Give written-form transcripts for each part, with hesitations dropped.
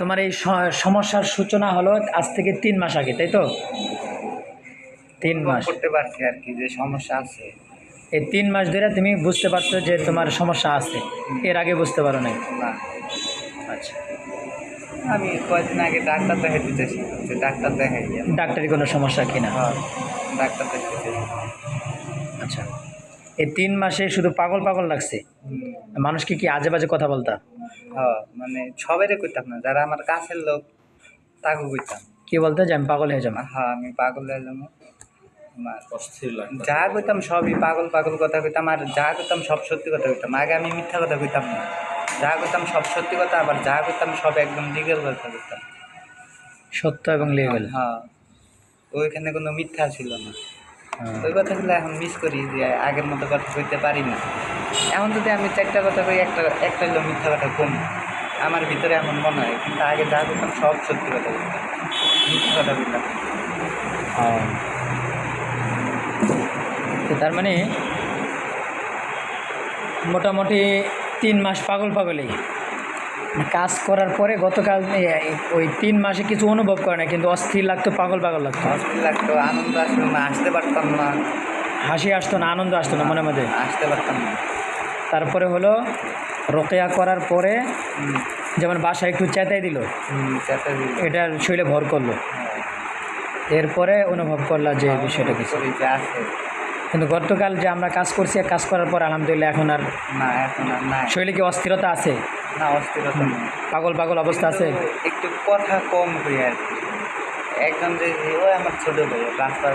তোমার এই সমস্যার সূচনা হলো আজ থেকে 3 মাস আগে, তাই তো? 3 মাস করতে পারছি আর কি, যে সমস্যা আছে। এই 3 মাস ধরে তুমি বুঝতে পারছো যে তোমার সমস্যা আছে, এর আগে বুঝতে পারো নাই? না, আচ্ছা, আমি কয়েকদিন আগে ডাক্তার দেখাই দিতেছি, যে ডাক্তার দেখাই ডাক্তারি কোনো সমস্যা কিনা? হ্যাঁ, ডাক্তার দেখাইতেছি। আচ্ছা, এই 3 মাসে শুধু পাগল পাগল লাগছে? মানুষকে কি আজে বাজে কথা বলতা? হ্যাঁ, মানে সবাইরে কইতাম না, যারা আমার কাছের লোক তাকে কইতাম। কি বলতে যে আমি পাগল হয়ে যাবো? হ্যাঁ, আমি পাগল হয়ে যাবো। যা কইতাম সবই পাগল পাগল কথা কইতাম, আর যা কইতাম সব সত্যি কথা কইতাম। আগে আমি মিথ্যা কথা কইতাম না, যা কইতাম সব সত্যি কথা, আবার যা কইতাম সব একদম লিগেল কথা কইতাম। সত্য এবং লিগেল। হ্যাঁ, ওইখানে কোনো মিথ্যা ছিল না। ওই কথাগুলো এখন মিস করি, যে আগের মতো কথা কইতে পারি না। এখন যদি আমি 4টা কথা কই, একটা হলো মিথ্যা কথা কম আমার ভিতরে এমন মনে হয়, কিন্তু আগে যা করতাম সব সত্যি কথা বলতাম, মিথ্যা কথা বলতাম। তো তার মানে মোটামুটি 3 মাস পাগল পাগলেই কাজ করার পরে গতকাল ওই 3 মাসে কিছু অনুভব করে না, কিন্তু অস্থির লাগতো, পাগল পাগল লাগতো, অস্থির লাগতো, আনন্দ আসতো না, আসতে পারতাম না, হাসি আসতো না, আনন্দ আসতো না মনের মধ্যে। আসতে পারতাম না। তারপরে হলো রোকেয়া করার পরে যেমন বাসায় একটু চেতাই দিল, চেতা দিল। এটার শরীরে ভর করলো, এরপরে অনুভব করলা যে বিষয়টা কিছু। যে আছে, কিন্তু গতকাল যে আমরা কাজ করছি, কাজ করার পর আলহামদুলিল্লাহ এখন আর না, এখন আর নাই। শরীরে কি অস্থিরতা আছে? না, অস্থিরতা নেই, পাগল পাগল অবস্থা আছে। একটু কথা কম করি আর কি। একদম যে ওই আমার ছোট ভাই রাস্তার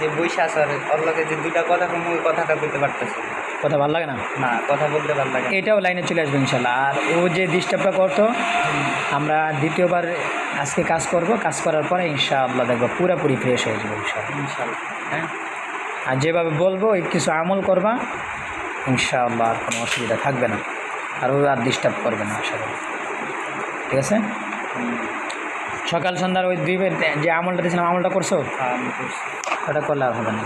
যে বৈশা আসার ওর লগে যে 2টা কথা কম, ওই কথাটা বলতে পারতেছি না। কথা ভালো লাগে না? না, কথা বলতে ভালো লাগে না। এটাও লাইনে চলে আসবে ইনশাল্লাহ। আর ও যে ডিস্টার্বটা করতো, আমরা দ্বিতীয়বার আজকে কাজ করব, কাজ করার পরে ইনশাআল্লাহ দেখবো পুরোপুরি ফ্রেশ হয়ে যাবে ইনশাআল্লাহ। ইনশাল্লাহ। হ্যাঁ, আর যেভাবে বলবো এই কিছু আমল করবা, ইনশাআল্লাহ আর কোনো অসুবিধা থাকবে না, আর ও আর ডিস্টার্ব করবে না আশা করি। ঠিক আছে? সকাল সন্ধ্যার ওই 2 যে আমলটা দিয়েছিলাম, আমলটা করছো? হ্যাঁ, আমি করছি। ওটা করলে আর হবে না।